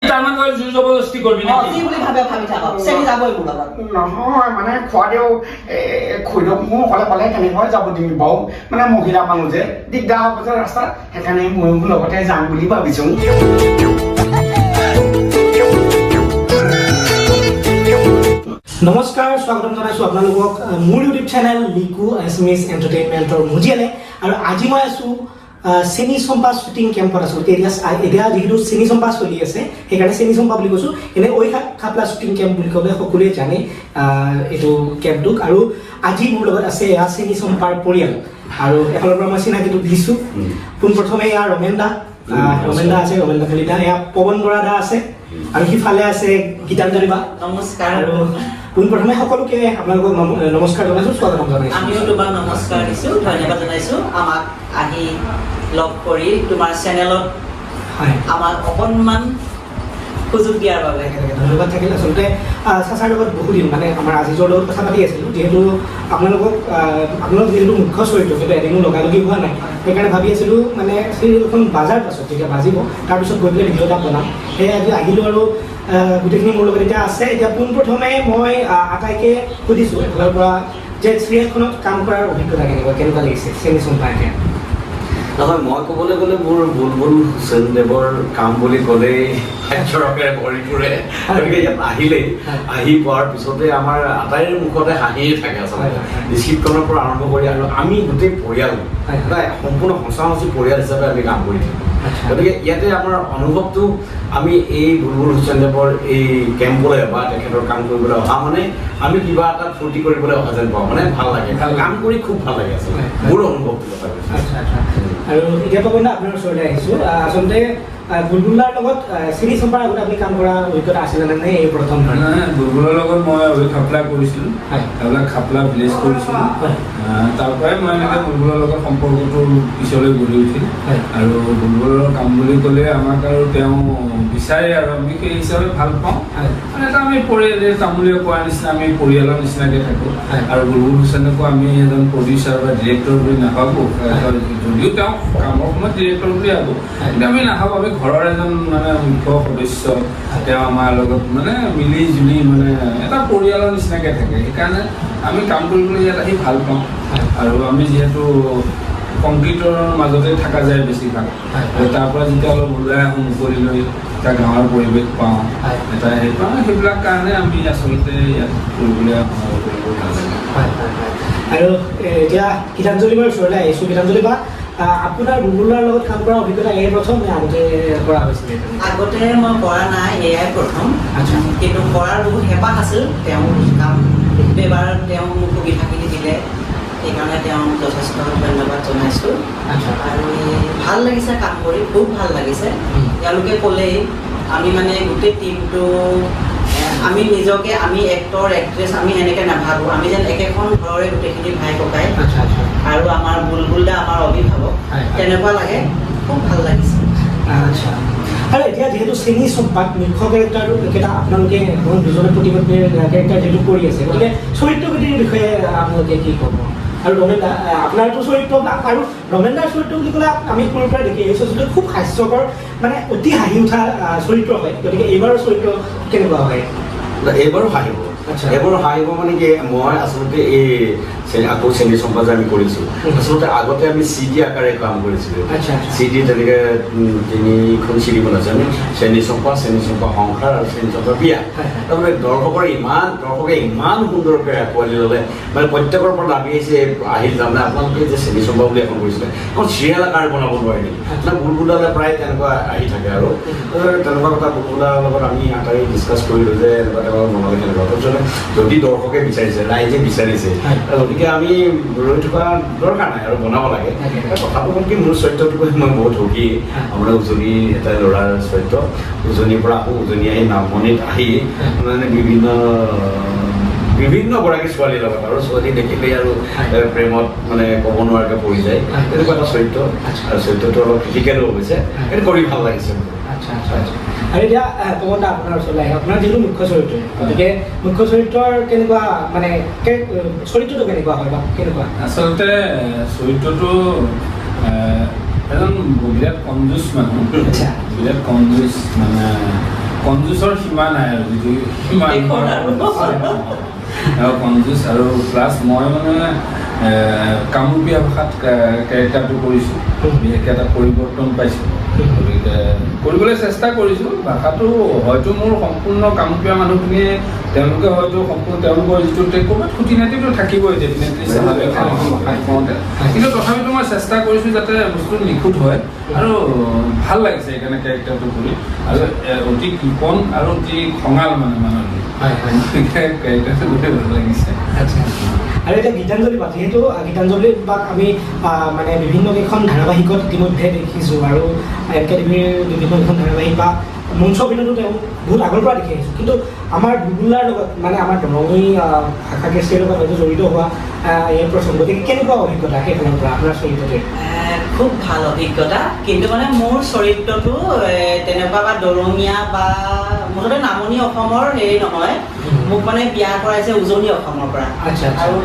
তাৰমান তই জোৰ জবৰদস্তি কৰিবি নেকি কি বুলি ভাবে ভাবি থাকক চেনি যাবই মোৰ লগত নহয় মানে খোৱাদেও খুৰীদক মোৰ অকলে ক'লে কেনেকৈ যাব দিম বাৰু মানে মহিলা মানুহ যে দিগদাৰ হ'ব যে ৰাস্তাত সেইকাৰণে ময়ো লগতে যাম বুলি ভাবিছোঁ নমস্কাৰ স্বাগতম জনাইছোঁ আপোনালোকক মোৰ ইউটিউব চেনেল লিকু এছমিছ এণ্টাৰটেইনমেণ্টৰ মুজিয়ালে আৰু আজি মই আছোঁ চেনি চম্পা শ্বুটিং কেম্পত আছোঁ এতিয়া যিহেতু চেনি চম্পা চলি আছে সেইকাৰণে চেনি চম্পা বুলি কৈছোঁ এনেই ঐ খাপলা শ্বুটিং কেম্প বুলি ক'লে সকলোৱে জানে এইটো কেম্পটোক আৰু আজি মোৰ লগত আছে এয়া চেনি চম্পাৰ পৰিয়াল আৰু এফালৰ পৰা মই চিনাকিটো দিছোঁ পোনপ্ৰথমে এয়া ৰমেন দা আছে ৰমেন দা কলিতা এয়া পৱন বৰা দা আছে আৰু সিফালে আছে গীতাঞ্জলি বা নমস্কাৰ আৰু পোনপ্ৰথমে সকলোকে আপোনালোকক নমস্কাৰ জনাইছোঁ স্বাগতম জনাইছোঁ আমিও তোমাক নমস্কাৰ দিছোঁ ধন্যবাদ জনাইছোঁ আমাক আহি লগ কৰি তোমাৰ চেনেলত আমাক অকণমান সুযোগ দিয়াৰ বাবে ধন্যবাদ থাকিল আচলতে চাচাৰ লগত বহুদিন মানে আমাৰ আজিজৰ লগত কথা পাতি আছিলোঁ যিহেতু আপোনালোক যিহেতু মুখ্য চৰিত্ৰ কিন্তু এদিনো লগালগি হোৱা নাই সেইকাৰণে ভাবি আছিলোঁ মানে চিৰিয়েলখন বাজাৰ পাছত যেতিয়া বাজিব তাৰপিছত গৈ পেলাই ভিডিঅ' এটা বনাম সেয়ে আজি আহিলোঁ আৰু গোটেইখিনি মোৰ লগত এতিয়া আছে এতিয়া পোনপ্ৰথমে মই আটাইকে সুধিছোঁ এফালৰ পৰা যে চিৰিয়েলখনত কাম কৰাৰ অভিজ্ঞতা কেনেকুৱা লাগিছে চেনি চম্পা এতিয়া নহয় মই ক'বলৈ গ'লে মোৰ বুলবুল হুছেইনদেৱৰ কাম বুলি ক'লেই হাস্যৰসেৰে ভৰি ফুৰে গতিকে ইয়াত আহিলেই আহি পোৱাৰ পিছতে আমাৰ আটাইৰে মুখতে হাঁহিয়ে থাকে আচলতে স্ক্ৰিপ্টখনৰ পৰা আৰম্ভ কৰি আৰু আমি গোটেই পৰিয়াল প্ৰায় সম্পূৰ্ণ সঁচা পৰিয়াল হিচাপে আমি কাম কৰি থাকোঁ গতিকে ইয়াতে আমাৰ অনুভৱটো আমি এই বুলবুল হুছেইনদেৱৰ এই কেম্পলৈ বা তেখেতৰ কাম কৰিবলৈ অহা মানে আমি কিবা এটা ফূৰ্তি কৰিবলৈ অহা যেন পাওঁ মানে ভাল লাগে কাম কৰি খুব ভাল লাগে আচলতে মোৰ অনুভৱটো কথা কৈছোঁ আৰু এতিয়া পৱন দা আপোনাৰ ওচৰলৈ আহিছোঁ আচলতে বুলবুলাৰ লগত চেনি চম্পাৰ আগতে আপুনি কাম কৰা অভিজ্ঞতা আছিলে নে এই প্ৰথম বুলবুলৰ লগত মই খাপলা কৰিছিলোঁ খাপলা ভিলেজ কৰিছিলোঁ তাৰ পৰাই মই এনেকৈ বুলবুলৰ লগত সম্পৰ্কটো পিছলৈ গঢ়ি উঠিল আৰু বুলবুলৰ কাম বুলি ক'লে আমাক আৰু তেওঁ বিচাৰে আৰু আমি সেই হিচাপে ভাল পাওঁ মানে এটা আমি পৰিয়াল তামোলীয়া কোৱাৰ নিচিনা আমি পৰিয়ালৰ নিচিনাকৈ থাকোঁ আৰু বুলবুল হুছেইনকো আমি এজন প্ৰডিউচাৰ বা ডিৰেক্টৰ বুলি নাভাবোঁ যদিও তেওঁ কামৰ সময়ত ডিৰেক্টৰ বুলি ভাবোঁ কিন্তু আমি নাভাবোঁ আমি ঘৰৰ এজন মানে মুখ্য সদস্য তেওঁ আমাৰ লগত মানে মিলি জুলি মানে এটা পৰিয়ালৰ নিচিনাকৈ থাকে সেইকাৰণে আমি কাম কৰিবলৈ ইয়াত আহি ভাল পাওঁ আৰু আমি যিহেতু কংক্ৰিটৰ মাজতে থকা যায় বেছিভাগ তাৰ পৰা যেতিয়া অলপ ওলাই আহোঁ মুকলিলৈ এটা গাঁৱৰ পৰিৱেশ পাওঁ এটা সেইবিলাক কাৰণে আমি আচলতে ইয়াত কৰিবলৈ কৰিব ভাল লাগে আৰু এতিয়া গীতাঞ্জলি বাৰ ওচৰলৈ আহিছোঁ গীতাঞ্জলি বা আপোনাৰ বুলবুলাৰ লগত কাম কৰা অভিজ্ঞতা এই প্ৰথম নে আগতে কৰা হৈছিলে আগতে মই কৰা নাই এয়াই প্ৰথম কিন্তু কৰাৰ বহুত হেঁপাহ আছিল তেওঁ কাম এইবাৰ তেওঁ মোক সুবিধাখিনি দিলে সেইকাৰণে তেওঁক যথেষ্ট ধন্যবাদ জনাইছোঁ আৰু ভাল লাগিছে কাম কৰি খুব ভাল লাগিছে তেওঁলোকে ক'লেই আমি মানে গোটেই টীমটো আমি নিজকে আমি এক্টৰ এক্ট্ৰেছ আমি এনেকৈ নাভাবোঁ আমি যেন একেখন ঘৰৰে গোটেইখিনি ভাই ককাই আৰু আমাৰ বুলবুল দা আমাৰ অভিভাৱক তেনেকুৱা লাগে খুব ভাল লাগিছে আচ্ছা আৰু এতিয়া যিহেতু চেনি চম্পাত মুখ্য কেৰেক্টাৰকেইটা আপোনালোকে দুজনে প্ৰতিপত্নীৰ কেৰেক্টাৰ যিহেতু কৰি আছে গতিকে চৰিত্ৰগতিৰ বিষয়ে আপোনালোকে কি ক'ব আৰু ৰমেন দা আপোনাৰতো চৰিত্ৰ আৰু ৰমেন দাৰ চৰিত্ৰ বুলি ক'লে আমি সৰুৰ পৰা দেখি আহিছোঁ যিটো খুব হাস্যকৰ মানে অতি হাঁহি উঠা চৰিত্ৰ হয় গতিকে এইবাৰৰ চৰিত্ৰ কেনেকুৱা হয় এইবাৰো হাঁহিব এইবাৰো হাঁহিব মানে কি মই আচলতে এই আকৌ চেনি চম্পা যে আমি কৰিছোঁ আচলতে আগতে আমি CD আকাৰে কাম কৰিছিলোঁ CD তেনেকৈ তিনিখন CD বনাইছোঁ আমি চেনি চম্পা সংসাৰ আৰু চেনি চম্পা বিয়া তাৰমানে দৰ্শকে ইমান সুন্দৰকৈ আঁকোৱালি ল'লে মানে প্ৰত্যেকৰ পৰা দাবী আহিছে আহিল তাৰমানে আপোনালোকে যে চেনি চম্পা বুলি এখন কৰিছিলে এখন চিৰিয়েল আকাৰ বনাব নোৱাৰিলে মানে বুলবুলালে প্ৰায় তেনেকুৱা আহি থাকে আৰু তেনেকুৱা কথা বুলবুলাৰ লগত আমি আটাই ডিছকাছ কৰিলোঁ যে এনেকুৱা তেনেকুৱা বনালে কেনেকুৱা তাৰপিছতে যদি দৰ্শকে বিচাৰিছে ৰাইজে বিচাৰিছে গতিকে আমি ৰৈ থকা দৰকাৰ নাই আৰু বনাব লাগে কথাটো হ'ল কি মোৰ চৰিত্ৰটো মই বহুত সুখী আমাৰ উজনি এটা ল'ৰাৰ চৰিত্ৰ উজনিৰ পৰা আকৌ উজনি আহি নামনিত আহি মানে বিভিন্ন গৰাকী ছোৱালীৰ লগত আৰু ছোৱালী দেখিলেই আৰু প্ৰেমত মানে ক'ব নোৱাৰাকৈ পৰি যায় তেনেকুৱা এটা চৰিত্ৰ আৰু চৰিত্ৰটো অলপ ক্ৰিটিকেলো হৈছে সেইটো কৰি ভাল লাগিছে আৰু এতিয়া পৱন দা আপোনাৰ ওচৰলৈ আহে আপোনাৰ যিটো মুখ্য চৰিত্ৰ গতিকে মুখ্য চৰিত্ৰৰ কেনেকুৱা মানে চৰিত্ৰটো কেনেকুৱা হয় বা কেনেকুৱা আচলতে চৰিত্ৰটো এজন বিৰাট কনজুচ মানুহ বিৰাট কনজুচ মানে কঞ্জুচৰ সীমা নাই আৰু যিটো সীমা আৰু কঞ্জুচ আৰু প্লাছ মই মানে কামৰূপীয়া ভাষাত কেৰেক্টাৰটো কৰিছোঁ, বিশেষকৈ এটা পৰিৱৰ্তন পাইছোঁ। গতিকে কৰিবলৈ চেষ্টা কৰিছোঁ। ভাষাটো হয়তো মোৰ সম্পূৰ্ণ কামৰূপীয়া মানুহখিনিয়ে তেওঁলোকে হয়তো সম্পূৰ্ণ তেওঁলোকৰ যিটো ক'ৰবাত খুটি নাতিটো থাকিবই ডেফিনেটলি স্বাভাৱিক কওঁতে, কিন্তু তথাপিতো মই চেষ্টা কৰিছোঁ যাতে বস্তুটো নিখুঁত হয় আৰু ভাল লাগিছে সেইকাৰণে কেৰেক্টাৰটো কৰি, আৰু অতি কৃপণ আৰু অতি খঙাল মানে মানুহটো কেৰেক্টাৰটো গোটেই ভাল লাগিছে। আচ্ছা, আৰু এতিয়া গীতাঞ্জলি পাঠ, যিহেতু গীতাঞ্জলি পাঠ আমি মানে বিভিন্ন কেইখন ধাৰাবাহিকত ইতিমধ্যে দেখিছোঁ, আৰু একাডেমীৰ বিভিন্ন কেইখন ধাৰাবাহিক বা মঞ্চ অভিনয়তো তেওঁ বহুত আগৰ পৰা দেখি আহিছোঁ, কিন্তু আমাৰ বুলবুলাৰ লগত মানে আমাৰ দৰঙী ভাষা কেষ্ট্ৰীৰ লগত হয়তো জড়িত হোৱা এই প্ৰসংগ, গতিকে কেনেকুৱা অভিজ্ঞতা সেইফালৰ পৰা আপোনাৰ চৰিত্ৰতে? খুব ভাল অভিজ্ঞতা, কিন্তু মানে মোৰ চৰিত্ৰটো তেনেকুৱা বা দৰঙীয়া বা মুঠতে নামনি অসমৰ হেৰি নহয়, মোক মানে বিয়া কৰাইছে উজনি অসমৰ পৰা। আৰু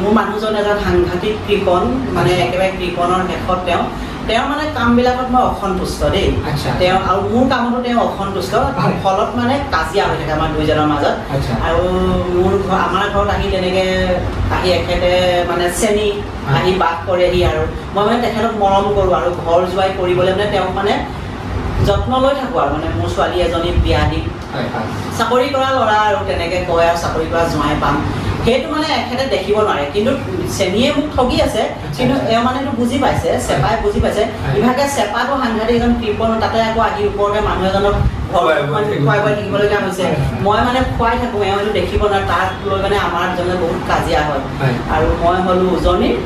মোৰ মানুহজন এজন সাংঘাতিক কৃপণ, মানে একেবাৰে কৃপণৰ শেষত তেওঁ মানে কামবিলাকত মই অসন্তুষ্ট দেই। তেওঁ আৰু মোৰ কামতো তেওঁ অসন্তুষ্ট, ফলত মানে কাজিয়া হৈ থাকে আমাৰ দুইজনৰ মাজত। আৰু আমাৰ ঘৰত আহি তেনেকৈ এখেতে মানে চেনি আহি বাস কৰেহি, আৰু মই মানে তেখেতক মৰম কৰোঁ আৰু ঘৰ জোৱাই কৰিবলৈ মানে তেওঁক মানে যত্ন লৈ থাকোঁ আৰু মানে মোৰ ছোৱালী এজনী বিয়া দি চাকৰি কৰা ল'ৰা আৰু তেনেকৈ কয় আৰু চাকৰি কৰা জোঁৱাই পাম, সেইটো মানে এখেতে দেখিব নোৱাৰে। কিন্তু চেনিয়ে মোক ঠগি আছে, কিন্তু এওঁ মানে এইটো বুজি পাইছে, চেপাই বুজি পাইছে। ইভাগে চেপাটো সাংঘাতিক এজন কৃপণ, তাতে আকৌ আহি ওপৰতে মানুহ এজনক খুৱাই খুৱাই থাকিবলগীয়া হৈছে। মই মানে খুৱাই থাকোঁ, এওঁ এইটো দেখিব নোৱাৰে, তাক লৈ মানে আমাৰ দুজনে বহুত কাজিয়া হয়। আৰু মই হ'লোঁ উজনিৰ,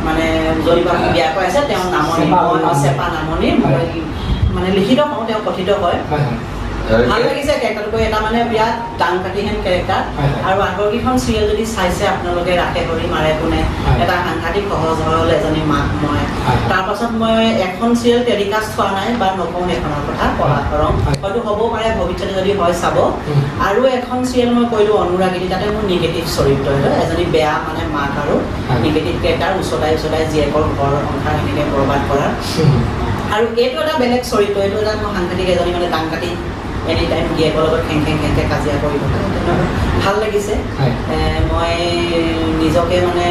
মানে উজনিৰ পৰা বিয়া কৰাইছে, তেওঁ নামনি, মই চেপা নামনিৰ, মই মানে লিখিত হওঁ, তেওঁ কথিত হয়। ভাল লাগিছে কেৰেক্টাৰটো কৰি, এটা মানে বিৰাট দাং কাটিহেন কেৰেক্টাৰ। আৰু আগৰ কেইখন চিৰিয়েল যদি চাইছে আপোনালোকে, ৰাখে কৰি মাৰে কোনে, এটা সাংঘাতিক সহজ সৰল এজনী মাক মই। তাৰপাছত মই এখন চিৰিয়েল টেলিকাষ্ট হোৱা নাই বা নকওঁ সেইখনৰ কথা, পলাশৰং, হয়তো হ'ব পাৰে ভৱিষ্যতে যদি হয় চাব। আৰু এখন চিৰিয়েল মই কৰিলোঁ অনুৰাগিনী, তাতে মোৰ নিগেটিভ চৰিত্ৰ, এজনী বেয়া মানে মাক আৰু নিগেটিভ কেৰেক্টাৰ, ওচৰাই জীয়েকৰ ঘৰ সংসাৰ সেনেকৈ বৰবাদ কৰাৰ। আৰু এইটো এটা বেলেগ চৰিত্ৰ, এইটো এটা মোৰ সাংঘাতিক এজনী মানে দাং কাটি এনি টাইম গিয়েকৰ লগত খেংকে কাজিয়া কৰি থাকে, ভাল লাগিছে। মই নিজকে মানে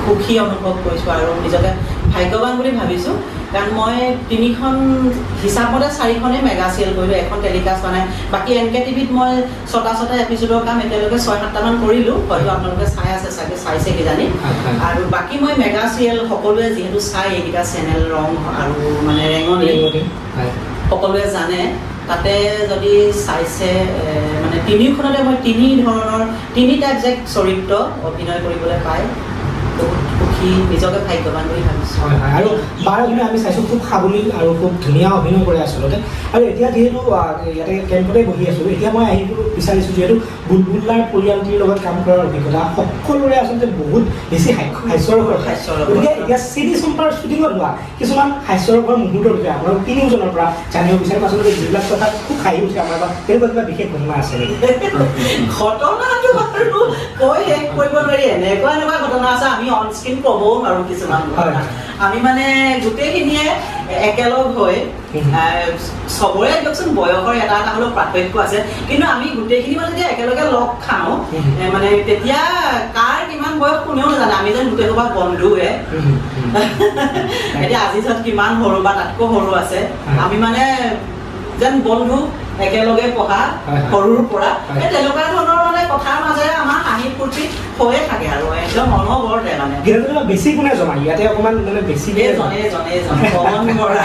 সুখী অনুভৱ কৰিছোঁ আৰু নিজকে ভাগ্যৱান বুলি ভাবিছোঁ, কাৰণ মই 3খন হিচাপমতে 4খনেই মেগা চিৰিয়েল কৰিলোঁ, এখন টেলিকাষ্ট হোৱা নাই। বাকী এনকে টিভিত মই 6টা এপিছডৰ কাম এতিয়ালৈকে 6-7টামান কৰিলোঁ, হয়তো আপোনালোকে চাই আছে চাগে, চাইছে কিজানি। আৰু বাকী মই মেগা চিৰিয়েল সকলোৱে যিহেতু চাই, এইকেইটা চেনেল ৰং আৰু মানে ৰেঙনি সকলোৱে জানে, তাতে যদি চাইছে মানে 3খনতে মই 3 টাইপ চৰিত্ৰ অভিনয় কৰিবলৈ পাই বহুত সুখী, নিজকে ভাগ্যৱান বুলি ভাবিছোঁ। আৰু বাৰ অভিনয় আমি চাইছোঁ, খুব সাৱলীল আৰু খুব ধুনীয়া অভিনয় কৰে আচলতে। আৰু এতিয়া যিহেতু ইয়াতে কেম্পতে বহি আছোঁ, এতিয়া মই আহিব বিচাৰিছোঁ যিহেতু বুলবুলাৰ পৰিয়ালটিৰ লগত কাম কৰাৰ অভিজ্ঞতা সকলোৰে আচলতে বহুত বেছি হাস্যৰকৰ। গতিকে এতিয়া চেনি চম্পাৰ শ্বুটিঙত হোৱা কিছুমান হাস্যৰকৰ মুহূৰ্তৰ বিষয়ে আপোনালোক 3জনৰ পৰা জানিব বিচাৰিম। আচলতে যিবিলাক কথা খুব হাঁহি উঠে আমাৰ বা তেনেকুৱা কিবা বিশেষ ঘটনা আছে নেকি? ঘটনাটো বাৰু কৈ শেষ কৰিব নোৱাৰি, এনেকুৱা ঘটনা আছে, আমি অন স্ক্ৰীন ক'বও নোৱাৰোঁ কিছুমান ঘটনা। আমি মানে গোটেইখিনিয়ে একেলগ হৈ, চবৰে দিয়কচোন বয়সৰ এটা হ'লেও পাৰ্থক্য আছে, কিন্তু আমি গোটেইখিনি মানে যেতিয়া একেলগে লগ খাওঁ, মানে তেতিয়া কাৰ কিমান বয়স কোনেও নাজানে, আমি যেন গোটেই সোপা বন্ধুৱে। এতিয়া আজিজত কিমান সৰু বা তাতকৈ সৰু আছে, আমি মানে যেন বন্ধু, একেলগে পঢ়া সৰুৰ পৰা, তেনেকুৱা ধৰণৰ মানে কথাৰ মাজেৰে আমাৰ হাঁহি ফূৰ্তি হৈয়ে থাকে আৰু একদম অনবৰতে মানে। বেছি কোনে জমা ইয়াতে অকণমান মানে বেছি পৱন বৰা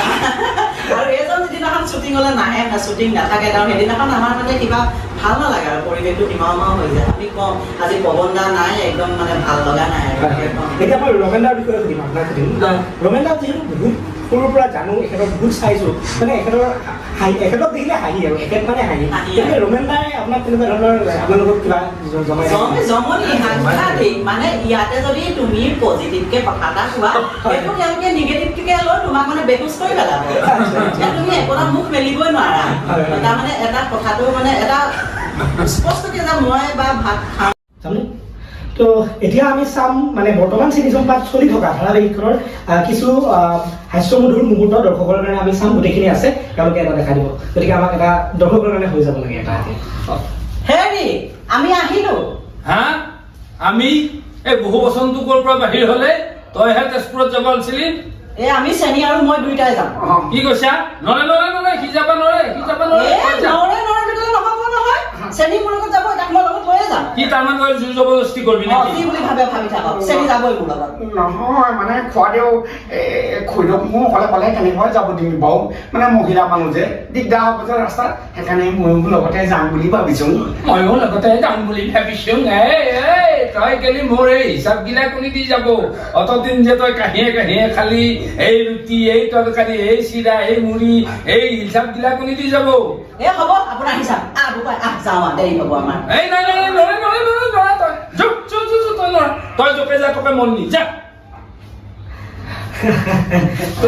আৰু এইজন যিদিনাখন শ্বুটিঙলৈ নাহে, শ্বুটিং নাথাকে, কাৰণ সেইদিনাখন আমাৰ মানে কিবা ভাল নালাগে আৰু পৰিৱেশটো নিমাও হৈ যায়। আমি কওঁ আজি পৱন দা নাই, একদম মানে ভাল লগা নাই আৰু। এতিয়া মই ৰমেন দাৰ বিষয়ে সুধিম, আপোনাক সুধিম। ৰমেন দা যিহেতু বহুত সৰুৰ পৰা জানো, এখেতক বহুত চাইছোঁ, মানে এখেতক দেখিলে হাঁহি আৰু এখেত মানে হাঁহি। গতিকে ৰমেন দাই আপোনাক তেনেকুৱা ধৰণৰ আপোনালোকক কিবা জমনি সাংঘাতিক, মানে ইয়াতে যদি তুমি পজিটিভকে কথা এটা কোৱা, সেইটো তেওঁলোকে নিগেটিভকে লৈ তোমাক মানে বেহুচ কৰি পেলাব, তুমি একোটা মুখ মেলিবই নোৱাৰা। তাৰমানে এটা কথাটো মানে এটা স্পষ্টকে যে মই বা ভাত খাওঁ। তো তো এতিয়া আমি চাম মানে বৰ্তমান চেনী চম্পাত চলি থকা ধাৰাবাহিকখনৰ কিছু হাস্যমধুৰ মুহূৰ্ত দৰ্শকৰ কাৰণে আমি চাম, গোটেইখিনি আছে, তেওঁলোকে এটা দেখা দিব। গতিকে আমাক এটা দৰ্শকৰ কাৰণে হৈ যাব লাগে এটা। হেৰি আমি আহিলো। হা আমি এই বহু বসন্তোকৰ পৰা বাহিৰ হলে তইহে তেজপুৰত যাব আছিলি। এই আমি চেনী আৰু মই দুইটাই যাম। কি কৈছা? নৰে নৰে নৰে সি যাব নৰে, সি যাব নৰে। নৰে নৰে বুলি নহব নহয়, চেনী মোৰ লগত যাব, তাক মই লগত লৈয়ে যাম। কি তাৰমান তই জোৰ জবৰদস্তি কৰিবি নেকি? কি বুলি ভাবি থাকক, চেনী যাবই মোৰ লগত। নহয় মানে খোৱাদেউ খুৰীদেউ মোৰ অকলে কেনেকৈ যাব দিম বাৰু, মানে মহিলা মানুহ যে দিগদাৰ হ'ব যে ৰাস্তাত, সেইকাৰণে ময়ো লগতে যাম বুলি ভাবিছো। ময়ো লগতে যাম বুলি ভাবিছো। তই কেলি মোৰ এই হিচাপগিলা কোনি দি যাব? অতদিন যে তই কাহিয়ে কাহিয়ে খালি এই ৰুটি, এই তৰকাৰী, এই চিৰা, এই মুড়ি, এই হিচাপগিলা কোনি দি যাব? এই হ'ব আপোনাৰ হিচাপ, যাওঁ দেৰি হ'ব আমাৰ। এই নাই নাই নৰে নৰে নৰে নৰে তই যুগ যুগ যুগ তই নৰে, তই জপে যা তোকে মন নি যা। তো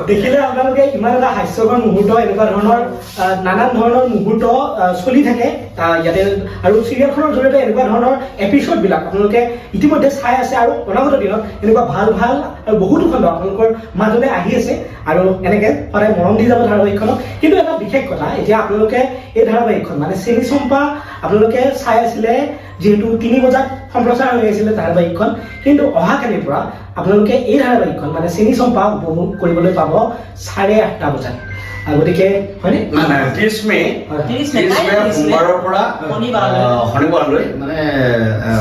দেখিলে আপোনালোকে ইমান এটা হাস্যকৰ মুহূৰ্ত, এনেকুৱা ধৰণৰ নানান ধৰণৰ মুহূৰ্ত চলি থাকে ইয়াতে, আৰু চিৰিয়েলখনৰ জৰিয়তে এনেকুৱা ধৰণৰ এপিছডবিলাক আপোনালোকে ইতিমধ্যে চাই আছে, আৰু অনাগত দিনত এনেকুৱা ভাল ভাল আৰু বহুতো খণ্ড আপোনালোকৰ মাজলৈ আহি আছে, আৰু এনেকৈ সদায় মৰম দি যাব ধাৰাবাহিকখনক। কিন্তু এটা বিশেষ কথা, এতিয়া আপোনালোকে এই ধাৰাবাহিকখন মানে চেনী চম্পা আপোনালোকে চাই আছিলে যিহেতু 3 বজাত সম্প্ৰচাৰ হৈ আছিলে ধাৰাবাহিকখন, কিন্তু অহাকালিৰ পৰা আপোনালোকে এই ধাৰাবাহিকখন মানে চেনী চম্পা উপভোগ কৰিবলৈ পাব 8:30 বজাত। গতিকে হয়নে? 30 মে সোমবাৰৰ পৰা শনিবাৰলৈ মানে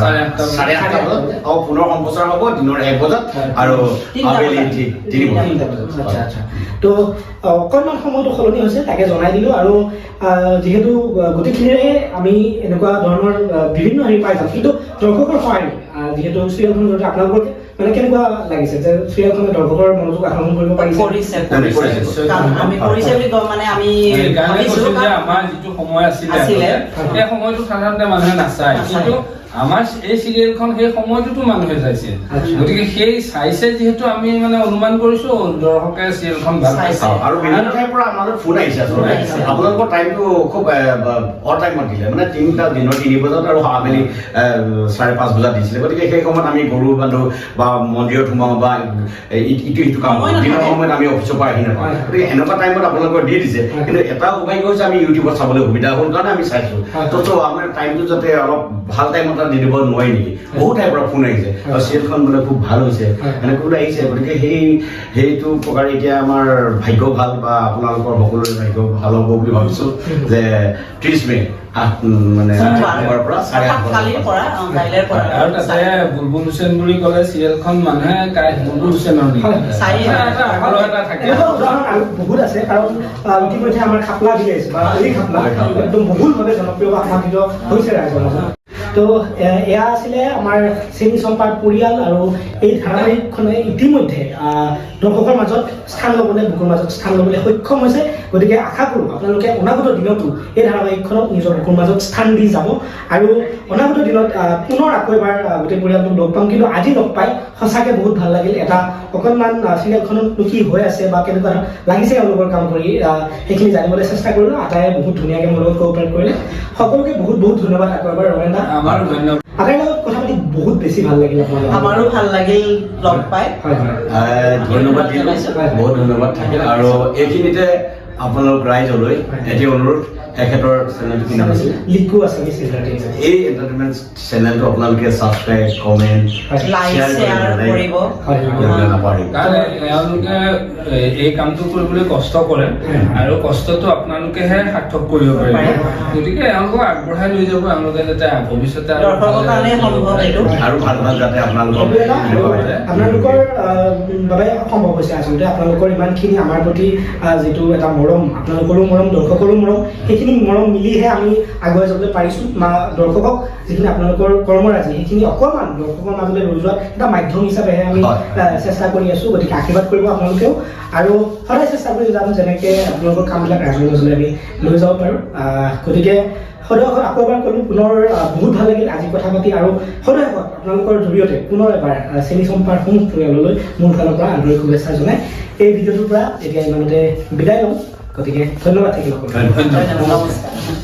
8:30 বজাত আৰু পুনৰ সম্প্ৰচাৰ হ'ব দিনৰ 1 বজাত আৰু আবেলি 3 বজাত। আচ্ছা আচ্ছা। তো অকণমান সময়টো সলনি হৈছে, তাকে জনাই দিলোঁ। আৰু যিহেতু গোটেইখিনিৰে আমি এনেকুৱা ধৰণৰ বিভিন্ন হেৰি পাই যাম, কিন্তু দৰ্শকৰ সহায় যিহেতু চিৰিয়েলখনৰ জৰিয়তে আপোনালোকৰ মানে কেনেকুৱা লাগিছে যে চিৰিয়েলখনে দৰ্শকৰ মনোযোগ আকৰ্ষণ কৰিব পাৰিছে? আমি কৰিছে বুলি কওঁ, মানে আমি আমাৰ যিটো সময় আছিলে সেই সময়টো সাধাৰণতে মানুহে নাচায়, কিন্তু আমাৰ এই চিৰিয়েলখন সেই সময়টোতো মানুহে চাইছে। গতিকে সেই চাইছে যিহেতু আমি মানে অনুমান কৰিছো দৰ্শকে চিৰিয়েলখন ভাল পাইছে। আৰু বিভিন্ন ঠাইৰ পৰা আমালৈ ফোন আহিছে আচলতে আপোনালোকৰ টাইমটো খুব অড টাইমত দিলে, মানে 3 বজাত আৰু আবেলি 5:30 বজাত দিছিলে। গতিকে সেই সময়ত আমি গৰু বান্ধো বা মন্দিৰত সোমাওঁ বা ইটো কাম দিনৰ সময়ত আমি অফিচৰ পৰা আহি নাপাওঁ। গতিকে এনেকুৱা টাইমত আপোনালোকৰ দি দিছে, কিন্তু এটা সৌভাগ্য হৈছে আমি ইউটিউবত চাবলৈ সুবিধা হ'ল কাৰণে আমি চাইছো। তো আমাৰ টাইমটো যাতে অলপ ভাল টাইমত দি দিব নোৱাৰি নেকি, বহুত ঠাইৰ পৰা ফোন আহিছে, আৰু চিৰিয়েলখন বোলে খুব ভাল হৈছে এনেকৈ আহিছে। গতিকে সেইটো প্ৰকাৰে এতিয়া আমাৰ ভাগ্য ভাল বা আপোনালোকৰ সকলোৰে ভাগ্য ভাল হ'ব বুলি ভাবিছো যে 30 মে মানে সোমবাৰৰ পৰা 8:30 আৰু তাতে বুলবুল হুছেইন বুলি ক'লে চিৰিয়েলখন মানুহে বুলবুল হুছেইনৰ বহুত আছে, কাৰণ ইতিমধ্যে আমাৰ খাপলা ভিলেজ বা এই খাপলা একদম বহুলভাৱে জনপ্ৰিয় বা সমাদৃত হৈছে ৰাইজৰ মাজত। তো এয়া আছিলে আমাৰ চেনী চম্পাৰ পৰিয়াল, আৰু এই ধাৰাবাহিকখনে ইতিমধ্যে দৰ্শকৰ মাজত স্থান ল'বলৈ, বুকুৰ মাজত স্থান ল'বলৈ সক্ষম হৈছে। গতিকে আশা কৰোঁ আপোনালোকে অনাগত দিনতো এই ধাৰাবাহিকখনক নিজৰ বুকুৰ মাজত স্থান দি যাব, আৰু অনাগত দিনত পুনৰ আকৌ এবাৰ গোটেই পৰিয়ালটোক লগ পাম। কিন্তু আজি লগ পাই সঁচাকৈ বহুত ভাল লাগিল। এটা অকণমান চিৰিয়েলখনত কি হৈ আছে বা কেনেকুৱা লাগিছে এওঁলোকৰ কাম কৰি সেইখিনি জানিবলৈ চেষ্টা কৰিলোঁ। আটায়ে বহুত ধুনীয়াকৈ মোৰ লগত কোঅপাৰেট কৰিলে। সকলোকে বহুত বহুত ধন্যবাদ আকৌ এবাৰ ৰমেন দা। আটাইৰ লগত কথা পাতি বহুত বেছি ভাল লাগিল। আমাৰো ভাল লাগিল লগ পাই। ধন্যবাদ দিলোঁ, বহুত ধন্যবাদ থাকিল। আৰু এইখিনিতে আপোনালোক ৰাইজলৈ এটি অনুৰোধ, তেখেতৰ চেনেলটো কি নাম আছিল? Liku Assamese entertainment. এই এণ্টাৰটেইনমেণ্ট চেনেলটো আপোনালোকে ছাবস্ক্ৰাইব, কমেণ্ট, শ্বেয়াৰ কৰিব। কাৰণ এওঁলোকে এই কামটো কৰিবলৈ কষ্ট কৰে, আৰু কষ্টটো আপোনালোকেহে সাৰ্থক কৰিব পাৰিব। গতিকে এওঁলোকক আগবঢ়াই লৈ যাব, এওঁলোকে যাতে ভৱিষ্যতে আৰু ভাল ভাল যাতে আপোনালোকৰ বাবে সম্ভৱ হৈছে। আচলতে আপোনালোকৰ ইমানখিনি আমাৰ প্ৰতি যিটো এটা মৰম, আপোনালোকৰো মৰম, দৰ্শকৰো মৰম, সেইখিনি মৰম মিলিহে আমি আগুৱাই যাবলৈ পাৰিছোঁ। দৰ্শকক যিখিনি আপোনালোকৰ কৰ্মৰাজি সেইখিনি অকণমান দৰ্শকৰ মাজলৈ লৈ যোৱা এটা মাধ্যম হিচাপেহে আমি চেষ্টা কৰি আছোঁ। গতিকে আশীৰ্বাদ কৰিব আপোনালোকেও, আৰু সদায় চেষ্টা কৰি যাম যেনেকৈ আপোনালোকৰ কামবিলাক ৰাইজৰ মাজলৈ আমি লৈ যাব পাৰোঁ। গতিকে সদয় আকৌ এবাৰ ক'লোঁ, পুনৰ বহুত ভাল লাগিল আজি কথা পাতি, আৰু সদয় আপোনালোকৰ জৰিয়তে পুনৰ এবাৰ চেনী চম্পাৰ সমূহ পৰিয়াললৈ মোৰ ফালৰ পৰা আন্তৰিক শুভেচ্ছা জনাই এই ভিডিঅ'টোৰ পৰা এতিয়া ইমানতে বিদায় ল'ম। গতিকে ধন্যবাদ থাকিল সকলোকে। নমস্কাৰ।